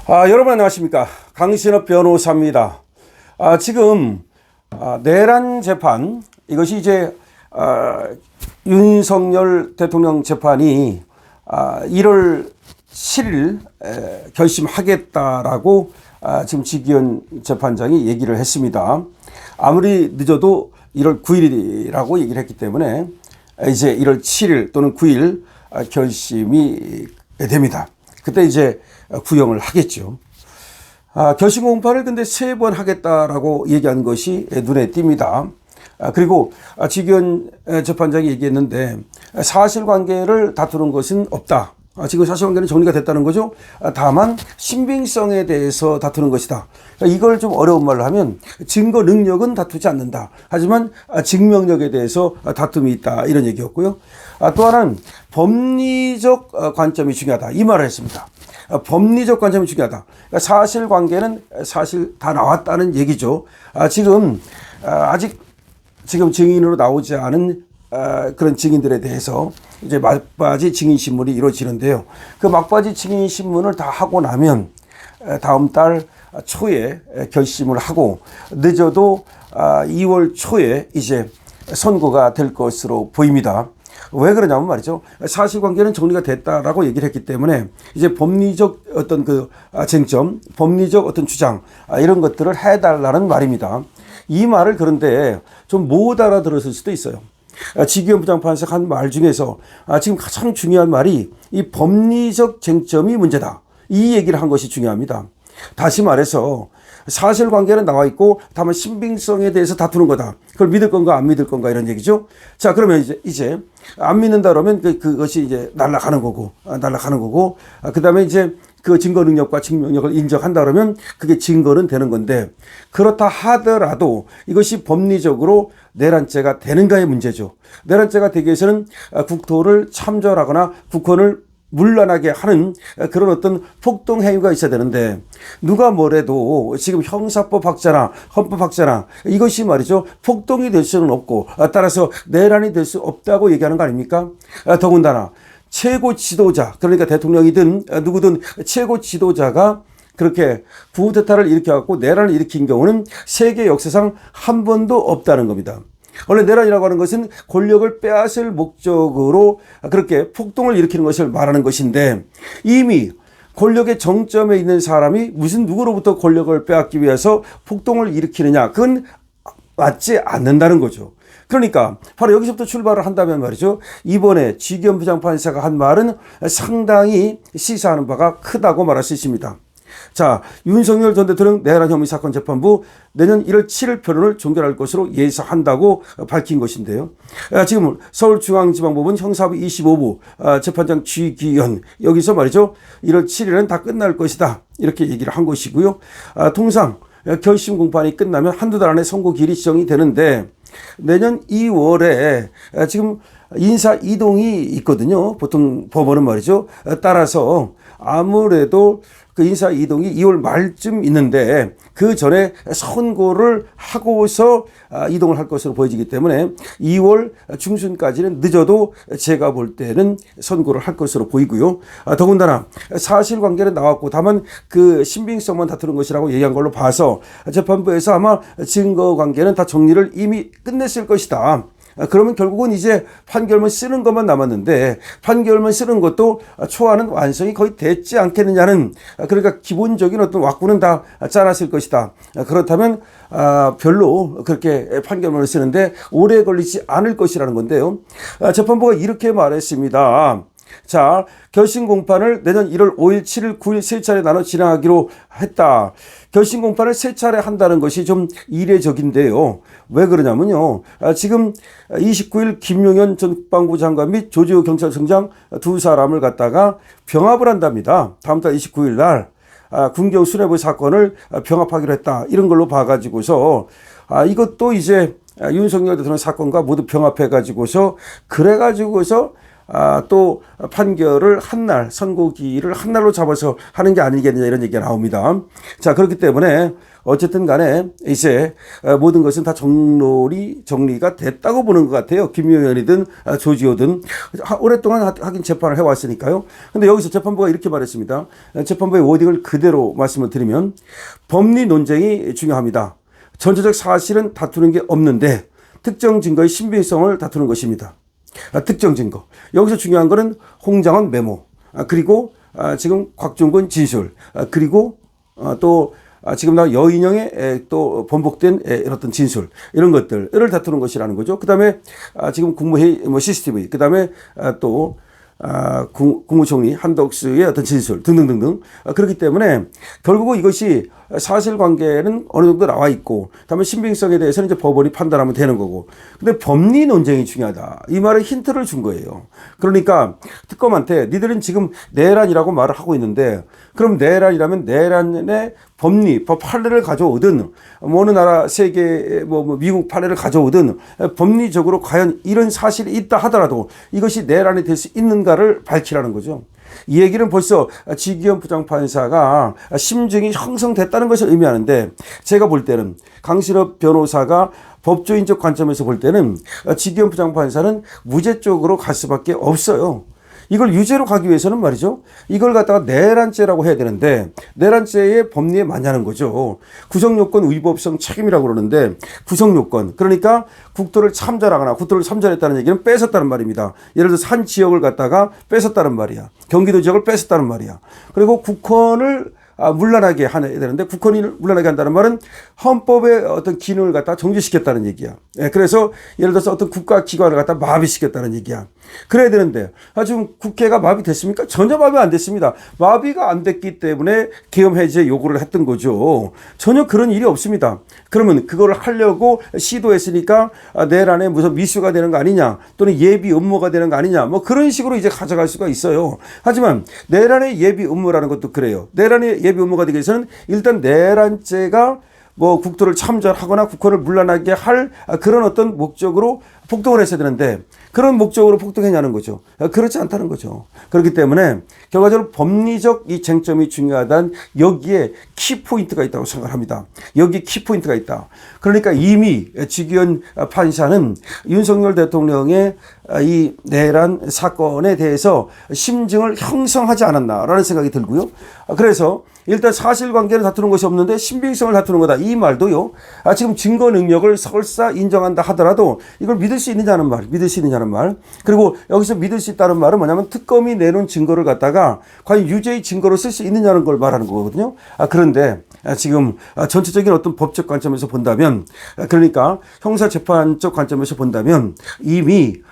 여러분 안녕하십니까. 강신업 변호사입니다. 지금 내란 재판, 이것이 이제 윤석열 대통령 재판이 1월 7일 결심하겠다라고 지금 지기현 재판장이 얘기를 했습니다. 아무리 늦어도 1월 9일이라고 얘기를 했기 때문에 이제 1월 7일 또는 9일 결심이 됩니다. 그때 이제 구형을 하겠죠. 결심 공판을 근데 3번 하겠다라고 얘기한 것이 눈에 띕니다. 그리고 지기현 재판장이 얘기했는데 사실관계를 다투는 것은 없다. 지금 사실관계는 정리가 됐다는 거죠. 다만 신빙성에 대해서 다투는 것이다. 이걸 좀 어려운 말로 하면 증거 능력은 다투지 않는다. 하지만 증명력에 대해서 다툼이 있다. 이런 얘기였고요. 또 하나는 법리적 관점이 중요하다. 이 말을 했습니다. 법리적 관점이 중요하다. 사실관계는 사실 다 나왔다는 얘기죠. 아직 증인으로 나오지 않은 그런 증인들에 대해서 이제 막바지 증인 신문이 이루어지는데요. 그 막바지 증인 신문을 다 하고 나면 다음 달 초에 결심을 하고 늦어도 2월 초에 이제 선고가 될 것으로 보입니다. 왜 그러냐면 말이죠. 사실관계는 정리가 됐다라고 얘기를 했기 때문에 이제 법리적 어떤 그 쟁점, 법리적 어떤 주장 이런 것들을 해달라는 말입니다. 이 말을 그런데 좀 못 알아들었을 수도 있어요. 지기현 부장판사가 한 말 중에서 지금 가장 중요한 말이 이 법리적 쟁점이 문제다. 이 얘기를 한 것이 중요합니다. 다시 말해서 사실관계는 나와 있고 다만 신빙성에 대해서 다투는 거다. 그걸 믿을 건가 안 믿을 건가 이런 얘기죠. 자, 그러면 이제 안 믿는다 그러면 그것이 이제 날아가는 거고 그다음에 이제 그 증거 능력과 증명력을 인정한다 그러면 그게 증거는 되는 건데, 그렇다 하더라도 이것이 법리적으로 내란죄가 되는가의 문제죠. 내란죄가 되기 위해서는 국토를 참전하거나 국헌을 문란하게 하는 그런 어떤 폭동 행위가 있어야 되는데, 누가 뭐래도 지금 형사법학자나 헌법학자나 이것이 말이죠, 폭동이 될 수는 없고 따라서 내란이 될 수 없다고 얘기하는 거 아닙니까? 더군다나 최고 지도자, 그러니까 대통령이든 누구든 최고 지도자가 그렇게 구테타를 일으켜갖고 내란을 일으킨 경우는 세계 역사상 한 번도 없다는 겁니다. 원래 내란이라고 하는 것은 권력을 빼앗을 목적으로 그렇게 폭동을 일으키는 것을 말하는 것인데, 이미 권력의 정점에 있는 사람이 무슨 누구로부터 권력을 빼앗기 위해서 폭동을 일으키느냐, 그건 맞지 않는다는 거죠. 그러니까 바로 여기서부터 출발을 한다면 말이죠, 이번에 지기현 부장판사가 한 말은 상당히 시사하는 바가 크다고 말할 수 있습니다. 자, 윤석열 전 대통령 내란 혐의 사건 재판부 내년 1월 7일 표론을 종결할 것으로 예상한다고 밝힌 것인데요. 지금 서울중앙지방법원 형사부 25부 재판장 지기현, 여기서 말이죠, 1월 7일은 다 끝날 것이다, 이렇게 얘기를 한 것이고요. 통상 결심 공판이 끝나면 한두 달 안에 선고기일이 지정이 되는데, 내년 2월에 지금 인사 이동이 있거든요. 보통 법원은 말이죠. 따라서 아무래도 그 인사 이동이 2월 말쯤 있는데 그 전에 선고를 하고서 이동을 할 것으로 보여지기 때문에 2월 중순까지는 늦어도 제가 볼 때는 선고를 할 것으로 보이고요. 더군다나 사실관계는 나왔고 다만 그 신빙성만 다투는 것이라고 얘기한 걸로 봐서 재판부에서 아마 증거관계는 다 정리를 이미 끝냈을 것이다. 그러면 결국은 이제 판결문 쓰는 것만 남았는데, 판결문 쓰는 것도 초안은 완성이 거의 됐지 않겠느냐는, 그러니까 기본적인 어떤 왁구는 다 짜놨을 것이다. 그렇다면 별로 그렇게 판결문을 쓰는데 오래 걸리지 않을 것이라는 건데요. 재판부가 이렇게 말했습니다. 자, 결심 공판을 내년 1월 5일, 7일, 9일 세 차례 나눠 진행하기로 했다. 결심 공판을 세 차례 한다는 것이 좀 이례적인데요. 왜 그러냐면요, 지금 29일 김용현 전 국방부 장관 및 조지호 경찰청장 두 사람을 갖다가 병합을 한답니다. 다음 달 29일 날 군경 수뇌부 사건을 병합하기로 했다, 이런 걸로 봐가지고서 이것도 이제 윤석열 대통령 사건과 모두 병합해가지고서 그래가지고서 또 판결을 한 날, 선고기를 한 날로 잡아서 하는 게 아니겠느냐 이런 얘기가 나옵니다. 자, 그렇기 때문에 어쨌든 간에 이제 모든 것은 다 정리가 됐다고 보는 것 같아요. 김용현이든 조지호든 오랫동안 하긴 재판을 해왔으니까요. 근데 여기서 재판부가 이렇게 말했습니다. 재판부의 워딩을 그대로 말씀을 드리면 법리 논쟁이 중요합니다. 전체적 사실은 다투는 게 없는데 특정 증거의 신빙성을 다투는 것입니다. 특정 증거. 여기서 중요한 거는 홍장원 메모, 그리고 지금 곽종근 진술, 그리고 또 지금 나 여인영의 또 번복된 어떤 진술 이런 것들을 다투는 것이라는 거죠. 그다음에 지금 국무회의 CCTV, 그다음에 또 국무총리 한덕수의 어떤 진술 등등등등. 그렇기 때문에 결국은 이것이 사실관계는 어느 정도 나와 있고, 그다음에 신빙성에 대해서는 이제 법원이 판단하면 되는 거고. 근데 법리 논쟁이 중요하다. 이 말에 힌트를 준 거예요. 그러니까 특검한테 니들은 지금 내란이라고 말을 하고 있는데, 그럼 내란이라면 내란의 법리, 법 판례를 가져오든, 어느 나라 세계 미국 판례를 가져오든 법리적으로 과연 이런 사실이 있다 하더라도 이것이 내란이 될 수 있는가를 밝히라는 거죠. 이 얘기는 벌써 지기현 부장판사가 심증이 형성됐다는 것을 의미하는데, 제가 볼 때는 강신업 변호사가 법조인적 관점에서 볼 때는 지기현 부장판사는 무죄 쪽으로 갈 수밖에 없어요. 이걸 유죄로 가기 위해서는 말이죠, 이걸 갖다가 내란죄라고 해야 되는데 내란죄의 법리에 맞냐는 거죠. 구성요건 위법성 책임이라고 그러는데, 구성요건, 그러니까 국토를 참전하거나 국토를 참전했다는 얘기는 뺏었다는 말입니다. 예를 들어서 한 지역을 갖다가 뺏었다는 말이야. 경기도 지역을 뺏었다는 말이야. 그리고 국헌을 물러나게 해야 되는데, 국헌이 물러나게 한다는 말은 헌법의 어떤 기능을 갖다 정지시켰다는 얘기야. 그래서 예를 들어서 어떤 국가기관을 갖다 마비시켰다는 얘기야. 그래야 되는데 지금 국회가 마비됐습니까? 전혀 마비 안 됐습니다. 마비가 안 됐기 때문에 계엄 해제 요구를 했던 거죠. 전혀 그런 일이 없습니다. 그러면 그걸 하려고 시도했으니까 내란에 무슨 미수가 되는 거 아니냐, 또는 예비 음모가 되는 거 아니냐, 그런 식으로 이제 가져갈 수가 있어요. 하지만 내란의 예비 음모라는 것도 그래요. 내란의 예비 음모가 되기 위해서는 일단 내란죄가 국토를 참전하거나 국헌을 물러나게 할 그런 어떤 목적으로 폭동을 했어야 되는데, 그런 목적으로 폭동했냐는 거죠. 그렇지 않다는 거죠. 그렇기 때문에 결과적으로 법리적 이 쟁점이 중요하다는, 여기에 키포인트가 있다고 생각합니다. 여기에 키포인트가 있다. 그러니까 이미 지기현 판사는 윤석열 대통령의 이 내란 사건에 대해서 심증을 형성하지 않았나라는 생각이 들고요. 그래서 일단 사실관계를 다투는 것이 없는데 신빙성을 다투는 거다, 이 말도요, 지금 증거 능력을 설사 인정한다 하더라도 이걸 믿을 수 있느냐는 말, 그리고 여기서 믿을 수 있다는 말은 뭐냐면 특검이 내놓은 증거를 갖다가 과연 유죄의 증거로 쓸 수 있느냐는 걸 말하는 거거든요. 그런데 지금 전체적인 어떤 법적 관점에서 본다면, 그러니까 형사재판적 관점에서 본다면 이미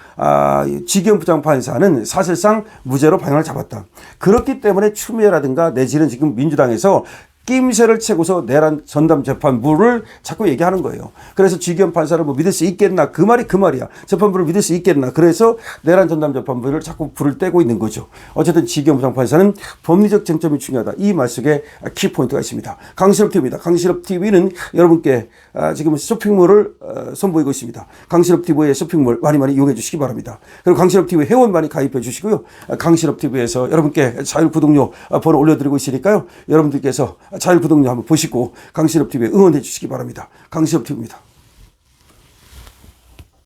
지기현 부장판사는 사실상 무죄로 방향을 잡았다. 그렇기 때문에 추미애라든가 내지는 지금 민주당에서 낌새를 채고서 내란 전담재판부를 자꾸 얘기하는 거예요. 그래서 지기현 판사를 믿을 수 있겠나, 그 말이야. 재판부를 믿을 수 있겠나. 그래서 내란 전담재판부를 자꾸 불을 떼고 있는 거죠. 어쨌든 지기현 부장판사는 법리적 쟁점이 중요하다, 이 말 속에 키포인트가 있습니다. 강신업TV입니다. 강신업TV는 여러분께 지금 쇼핑몰을 선보이고 있습니다. 강신업TV의 쇼핑몰 많이 이용해 주시기 바랍니다. 그리고 강신업TV 회원 많이 가입해 주시고요. 강신업TV에서 여러분께 자율구독료 번호 올려드리고 있으니까요, 여러분들께서 자율구독료 한번 보시고 강신업TV에 응원해 주시기 바랍니다. 강신업TV입니다.